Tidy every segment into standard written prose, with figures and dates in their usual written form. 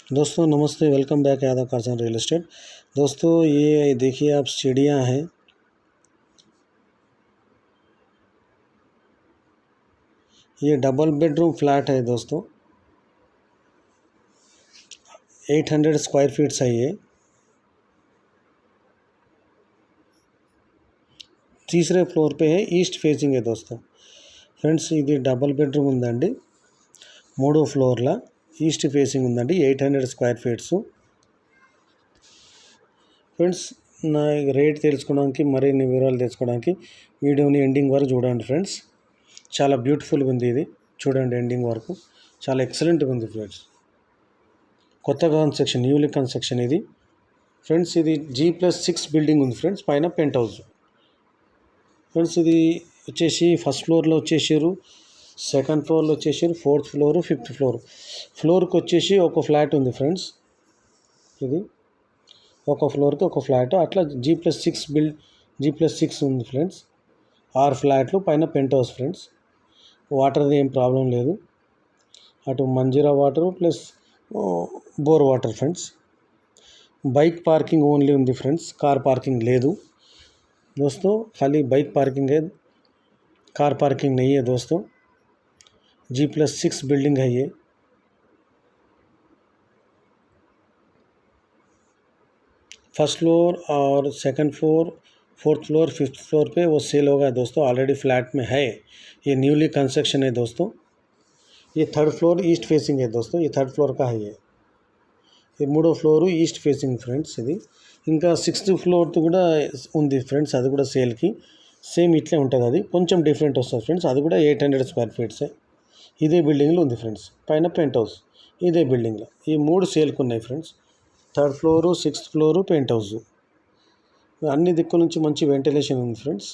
दोस्तों नमस्ते, welcome back Yadav Carson real estate. दोस्तों ये देखिए आप सीढ़ियाँ हैं। ये डबल बेडरूम फ्लैट है दोस्तों, 800 स्क्वायर फीट्स है ये। तीसरे फ्लोर पे है, ईस्ट फेसिंग है दोस्तों। ఫ్రెండ్స్ ఇది డబల్ బెడ్రూమ్ ఉందండి, మూడో ఫ్లోర్లో ఈస్ట్ ఫేసింగ్ ఉందండి, 800 స్క్వేర్ ఫీట్స్. ఫ్రెండ్స్ నా రేట్ తెలుసుకోవడానికి మరిన్ని వివరాలు తెలుసుకోవడానికి వీడియోని ఎండింగ్ వరకు చూడండి ఫ్రెండ్స్. చాలా బ్యూటిఫుల్గా ఉంది ఇది, చూడండి ఎండింగ్ వరకు, చాలా ఎక్సలెంట్గా ఉంది ఫ్రెండ్స్. కొత్త కన్స్ట్రక్షన్, న్యూలీ కన్స్ట్రక్షన్ ఇది ఫ్రెండ్స్. ఇది G+6 బిల్డింగ్ ఉంది ఫ్రెండ్స్, పైన పెంట్ హౌస్ ఫ్రెండ్స్. ఇది వచ్చేసి ఫస్ట్ ఫ్లోర్లో వచ్చేసారు, సెకండ్ ఫ్లోర్లో వచ్చేసారు, ఫోర్త్ ఫ్లోరు, ఫిఫ్త్ ఫ్లోర్కి వచ్చేసి ఒక ఫ్లాట్ ఉంది ఫ్రెండ్స్. ఇది ఒక ఫ్లోర్కి ఒక ఫ్లాట్, అట్లా G+6 ఉంది ఫ్రెండ్స్. 6 ఫ్లాట్లు, పైన పెంట్ హౌస్ ఫ్రెండ్స్. వాటర్ది ఏం ప్రాబ్లం లేదు, అటు Manjeera water plus bore water friends. Bike parking only ఉంది ఫ్రెండ్స్, కార్ పార్కింగ్ లేదు दोस्तों. खाली बाइक पार्किंग है, कार पार्किंग नहीं है दोस्तों. G+6 बिल्डिंग है ये. फर्स्ट फ्लोर और second floor, fourth floor, fifth floor पे वो सेल होगा दोस्तों, ऑलरेडी फ्लैट में है. ये न्यूली कंस्ट्रक्शन है दोस्तों. ये थर्ड फ्लोर ईस्ट फेसिंग है दोस्तों, ये थर्ड फ्लोर का है. ये మూడో ఫ్లోరు ఈస్ట్ ఫేసింగ్ ఫ్రెండ్స్. ఇది ఇంకా 6th ఫ్లోర్తో కూడా ఉంది ఫ్రెండ్స్, అది కూడా సేల్కి. సేమ్ ఇట్లే ఉంటుంది, అది కొంచెం డిఫరెంట్ వస్తుంది ఫ్రెండ్స్. అది కూడా 800 స్క్వేర్ ఫీట్సే. ఇదే బిల్డింగ్లో ఉంది ఫ్రెండ్స్, పైన పెంట్ హౌస్ ఇదే బిల్డింగ్లో. ఈ 3 సేల్కి ఉన్నాయి friends, third floor, 6th floor, penthouse. అన్ని దిక్కుల నుంచి మంచి వెంటిలేషన్ ఉంది ఫ్రెండ్స్.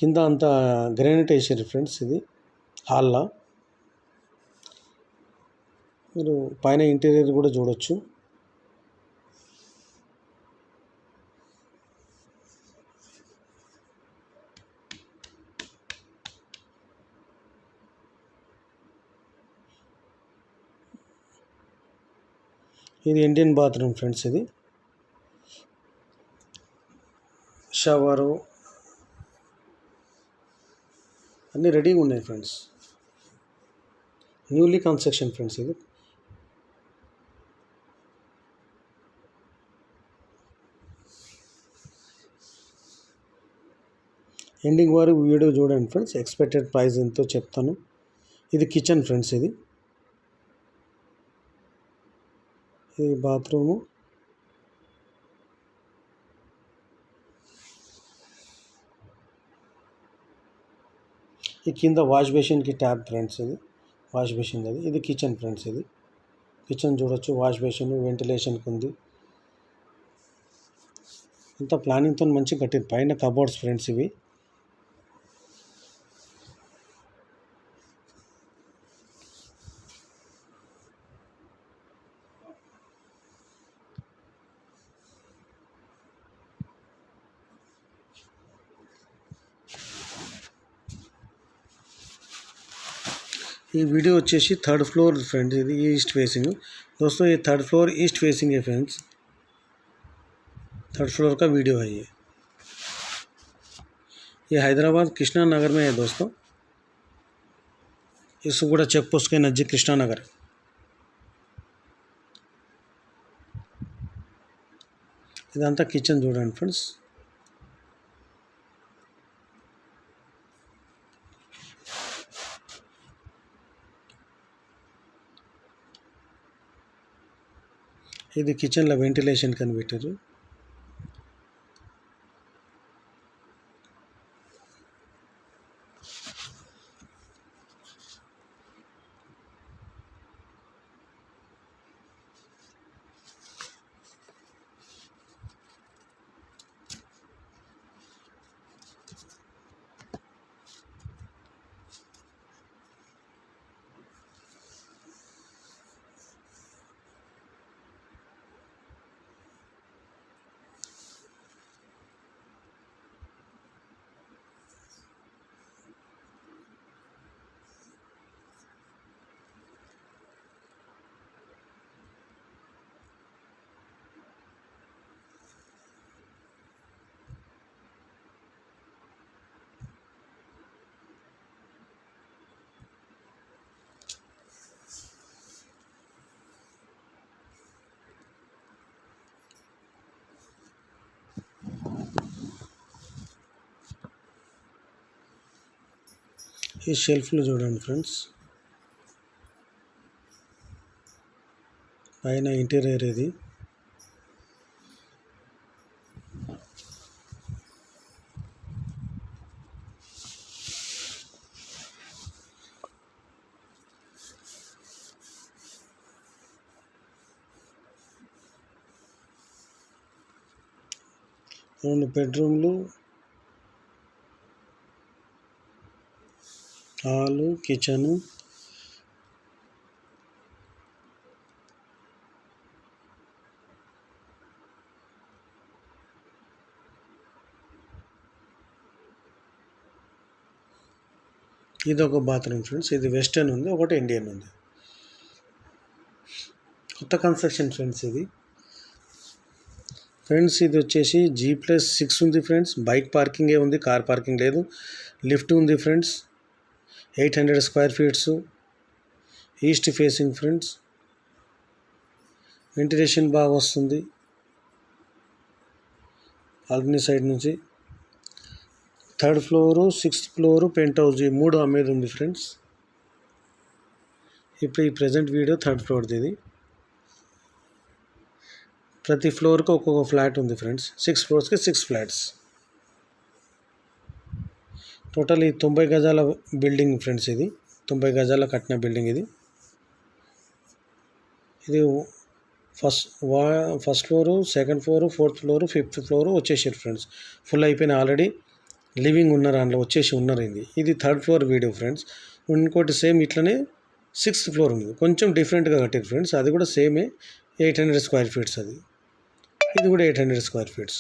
కింద అంతా గ్రానైట్ వేసారు ఫ్రెండ్స్. ఇది హాల్లో మీరు పైన ఇంటీరియర్ కూడా చూడొచ్చు. ఇది ఇండియన్ బాత్రూమ్ ఫ్రెండ్స్. ఇది షవరు అన్నీ రెడీగా ఉన్నాయి ఫ్రెండ్స్. Newly construction friends. ఇది ఎండింగ్ వరకు వీడియో చూడండి ఫ్రెండ్స్, ఎక్స్పెక్టెడ్ ప్రైస్ ఎంతో చెప్తాను. ఇది కిచెన్ ఫ్రెండ్స్. ఇది బాత్రూము, ఈ కింద వాష్ బేసిన్కి ట్యాప్ ఫ్రెండ్స్. ఇది వాష్ బేసిన్, ఇది కిచెన్ ఫ్రెండ్స్. ఇది కిచెన్ చూడొచ్చు, వాష్ బేసిన్, వెంటిలేషన్కి ఉంది. అంతా ప్లానింగ్తో మంచిగా కట్టింది. పైన కబోర్డ్స్ ఫ్రెండ్స్. ఇవి ఈ వీడియో వచ్చేసి थर्ड फ्लोर फ्रेंड्स. ఇది ఈస్ట్ ఫేసింగ్ दोस्तों, ये थर्ड फ्लोर ईस्ट फेसिंग है फ्रेंड्स. थर्ड फ्लोर का वीडियो है ये. ये हैदराबाद कृष्णा नगर में है दोस्तों. इसको కూడా చెక్ పోస్ట్ के नज़दीक कृष्णा नगर. ఇదంతా కిచెన్ చూడండి ఫ్రెండ్స్. ఇది కిచెన్లో వెంటిలేషన్ కనిపెట్టారు. ఈ షెల్ఫ్లు చూడండి ఫ్రెండ్స్, పైన ఇంటీరియర్ ఇది. రెండు బెడ్రూమ్లు, హాలు, కిచెను. ఇది ఒక బాత్రూమ్ ఫ్రెండ్స్. ఇది వెస్టర్న్ ఉంది, ఒకటి ఇండియన్ ఉంది. కొత్త కన్స్ట్రక్షన్ ఫ్రెండ్స్ ఇది. ఫ్రెండ్స్ ఇది వచ్చేసి G+6 ఉంది ఫ్రెండ్స్. బైక్ పార్కింగే ఉంది, కార్ పార్కింగ్ లేదు. లిఫ్ట్ ఉంది friends. 800 square feets. East facing friends. Ventilation బాగా వస్తుంది బాల్కనీ సైడ్ నుంచి. 3rd floor, 6th floor, pent house, ఈ 3 అమ్మేది ఉంది ఫ్రెండ్స్. ఇప్పుడు ఈ ప్రజెంట్ వీడియో 3rd ఫ్లోర్ది ఇది. ప్రతి ఫ్లోర్కి ఒక్కొక్క ఫ్లాట్ ఉంది ఫ్రెండ్స్. 6 ఫ్లోర్స్కి 6 ఫ్లాట్స్. టోటల్ ఈ 90 గజాల బిల్డింగ్ ఫ్రెండ్స్. ఇది 90 గజాల కట్టిన బిల్డింగ్ ఇది. ఇది first floor, 2nd floor, 4th floor, 5th floor వచ్చేసారు ఫ్రెండ్స్. ఫుల్ అయిపోయిన ఆల్రెడీ. లివింగ్ ఉన్నారు అందులో, వచ్చేసి ఉన్నారు. ఇది 3rd ఫ్లోర్ వీడియో ఫ్రెండ్స్. ఇంకోటి సేమ్ ఇట్లనే 6th ఫ్లోర్ ఉంది, కొంచెం డిఫరెంట్గా కట్టారు ఫ్రెండ్స్. అది కూడా సేమే 800 స్క్వేర్ ఫీట్స్ అది. ఇది కూడా 800 స్క్వేర్ ఫీట్స్.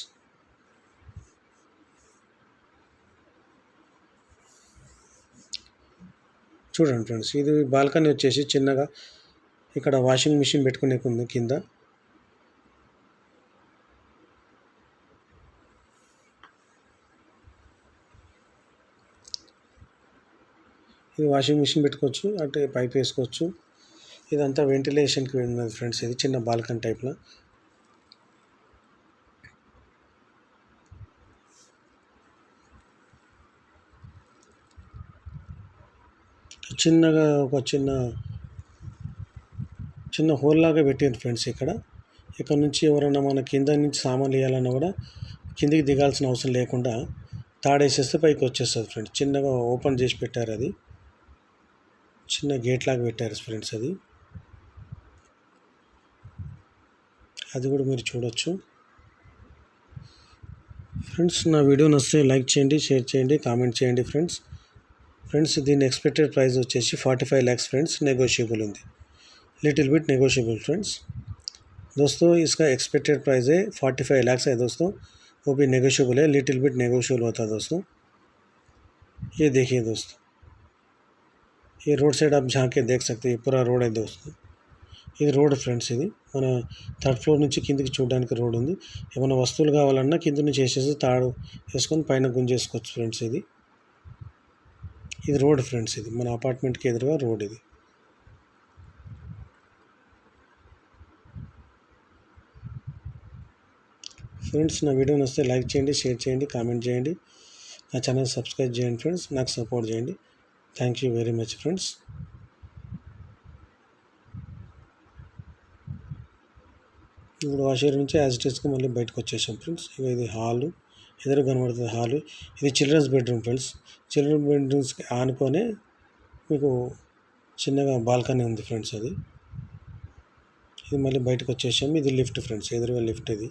చూడండి ఫ్రెండ్స్, ఇది బాల్కనీ వచ్చేసి చిన్నగా ఇక్కడ వాషింగ్ మిషన్ పెట్టుకునే ఉంది కింద. ఇది వాషింగ్ మిషన్ పెట్టుకోవచ్చు, అంటే పైప్ వేసుకోవచ్చు. ఇదంతా వెంటిలేషన్కి ఉన్నది ఫ్రెండ్స్. ఇది చిన్న బాల్కనీ టైప్లో. చిన్నగా ఒక చిన్న హోల్ లాగా పెట్టారు ఫ్రెండ్స్ ఇక్కడ. ఇక్కడ నుంచి ఎవరైనా మన కింద నుంచి సామాన్లు వేయాలన్నా కూడా కిందికి దిగాల్సిన అవసరం లేకుండా తాడేసేస్తే పైకి వచ్చేస్తుంది ఫ్రెండ్స్. చిన్నగా ఓపెన్ చేసి పెట్టారు, అది చిన్న గేట్ లాగా పెట్టారు ఫ్రెండ్స్. అది కూడా మీరు చూడొచ్చు ఫ్రెండ్స్. నా వీడియో నచ్చితే లైక్ చేయండి, షేర్ చేయండి, కామెంట్ చేయండి ఫ్రెండ్స్. దీని ఎక్స్పెక్టెడ్ ప్రైస్ వచ్చేసి 45 lakhs फ्रेंड्स. नेगोशिएबल ఉంది, लिटिल बिट नेगोशिएबल फ्रेंड्स. दोस्तों इसका एक्सपेक्टेड प्राइस है 45 lakhs है दोस्तों. वो भी नेगोशिएबल है, लिटिल बिट नेगोशिएबल होता है दोस्तों. ये देखिए दोस्तों, ये रोड साइड आप झाँक के देख सकते हैं. ये पूरा रोड है दोस्तों. ఇది రోడ్ ఫ్రెండ్స్. ఇది మన 3rd ఫ్లోర్ నుంచి కిందికి చూడడానికి రోడ్ ఉంది. ఏమైనా వస్తువులు కావాలన్నా కింద నుంచి వేసేసి తాడు వేసుకొని పైన గుంజేసుకోవచ్చు ఫ్రెండ్స్. ఇది రోడ్ ఫ్రెండ్స్. ఇది మన అపార్ట్మెంట్కి ఎదురుగా రోడ్ ఇది. ఫ్రెండ్స్ నా వీడియో నచ్చితే లైక్ చేయండి, షేర్ చేయండి, కామెంట్ చేయండి. నా ఛానల్ సబ్స్క్రైబ్ చేయండి ఫ్రెండ్స్. నాకు సపోర్ట్ చేయండి. Thank you very much friends. ఇప్పుడు వాషర్ నుంచి యాజ్ ఇట్ ఈస్గా మళ్ళీ బయటకు వచ్చేసాం ఫ్రెండ్స్. ఇది హాలు, ఎదురు కనబడుతుంది హాలు. ఇది చిల్డ్రన్స్ బెడ్రూమ్ ఫ్రెండ్స్. చిల్డ్రన్ బెడ్రూమ్స్కి ఆనుకొనే మీకు చిన్నగా బాల్కనీ ఉంది ఫ్రెండ్స్. ఇది మళ్ళీ బయటకు వచ్చేసాము. ఇది లిఫ్ట్ ఫ్రెండ్స్, ఎదురుగా లిఫ్ట్ ఇది.